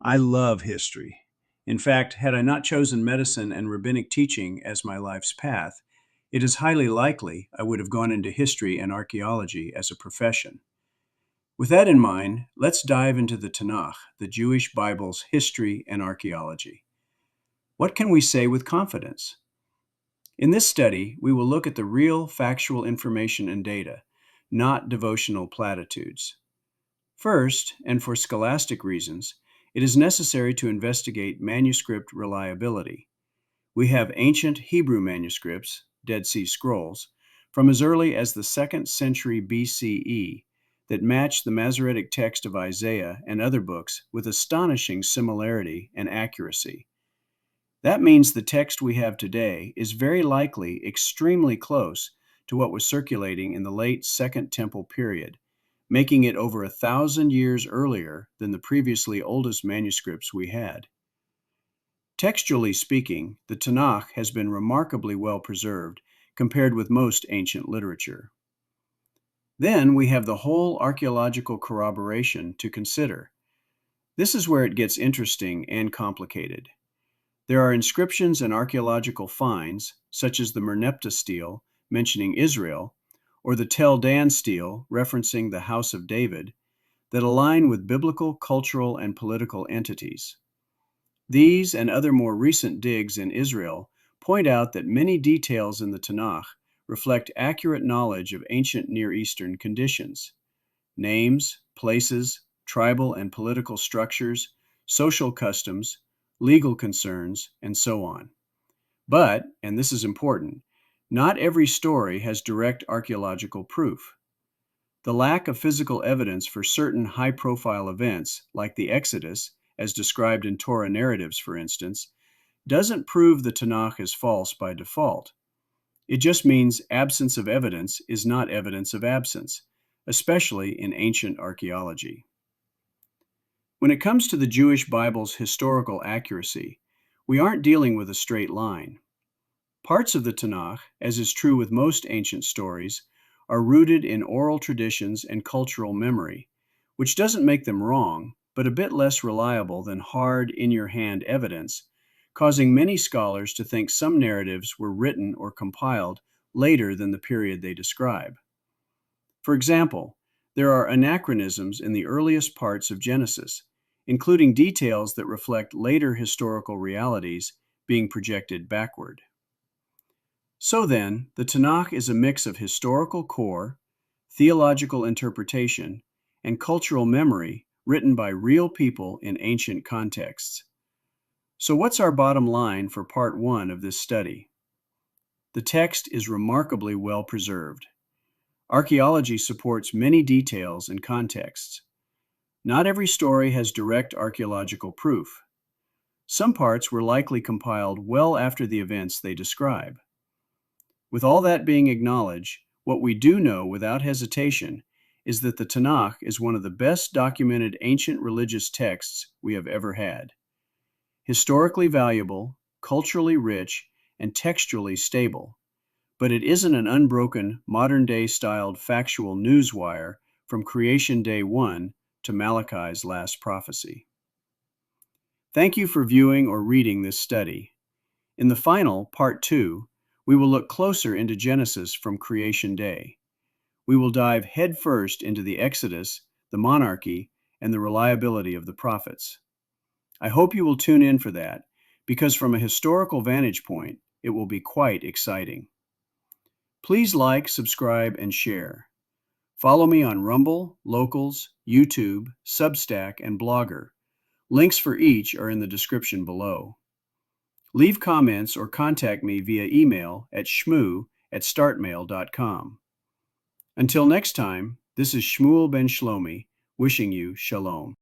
I love history. In fact, had I not chosen medicine and rabbinic teaching as my life's path, it is highly likely I would have gone into history and archaeology as a profession. With that in mind, let's dive into the Tanakh, the Jewish Bible's history and archaeology. What can we say with confidence? In this study, we will look at the real factual information and data, not devotional platitudes. First, and for scholastic reasons, it is necessary to investigate manuscript reliability. We have ancient Hebrew manuscripts, Dead Sea Scrolls, from as early as the 2nd century BCE that match the Masoretic text of Isaiah and other books with astonishing similarity and accuracy. That means the text we have today is very likely extremely close to what was circulating in the late Second Temple period, making it over 1,000 years earlier than the previously oldest manuscripts we had. Textually speaking, the Tanakh has been remarkably well preserved compared with most ancient literature. Then we have the whole archaeological corroboration to consider. This is where it gets interesting and complicated. There are inscriptions and archaeological finds, such as the Merneptah stele mentioning Israel, or the Tel Dan stele referencing the House of David, that align with biblical, cultural, and political entities. These and other more recent digs in Israel point out that many details in the Tanakh reflect accurate knowledge of ancient Near Eastern conditions. Names, places, tribal and political structures, social customs, legal concerns, and so on. But, and this is important, not every story has direct archaeological proof. The lack of physical evidence for certain high-profile events, like the Exodus, as described in Torah narratives, for instance, doesn't prove the Tanakh is false by default. It just means absence of evidence is not evidence of absence, especially in ancient archaeology. When it comes to the Jewish Bible's historical accuracy, we aren't dealing with a straight line. Parts of the Tanakh, as is true with most ancient stories, are rooted in oral traditions and cultural memory, which doesn't make them wrong, but a bit less reliable than hard, in-your-hand evidence, causing many scholars to think some narratives were written or compiled later than the period they describe. For example, there are anachronisms in the earliest parts of Genesis, including details that reflect later historical realities being projected backward. So then, the Tanakh is a mix of historical core, theological interpretation, and cultural memory written by real people in ancient contexts. So what's our bottom line for part 1 of this study? The text is remarkably well preserved. Archaeology supports many details and contexts. Not every story has direct archaeological proof. Some parts were likely compiled well after the events they describe. With all that being acknowledged, what we do know without hesitation is that the Tanakh is one of the best documented ancient religious texts we have ever had. Historically valuable, culturally rich, and textually stable, but it isn't an unbroken, modern-day styled factual newswire from creation day 1 to Malachi's last prophecy. Thank you for viewing or reading this study. In the final, part 2, we will look closer into Genesis from creation day. We will dive headfirst into the Exodus, the monarchy, and the reliability of the prophets. I hope you will tune in for that, because from a historical vantage point, it will be quite exciting. Please like, subscribe, and share. Follow me on Rumble, Locals, YouTube, Substack, and Blogger. Links for each are in the description below. Leave comments or contact me via email at shmu@startmail.com. Until next time, this is Shmuel ben Shlomi, wishing you shalom.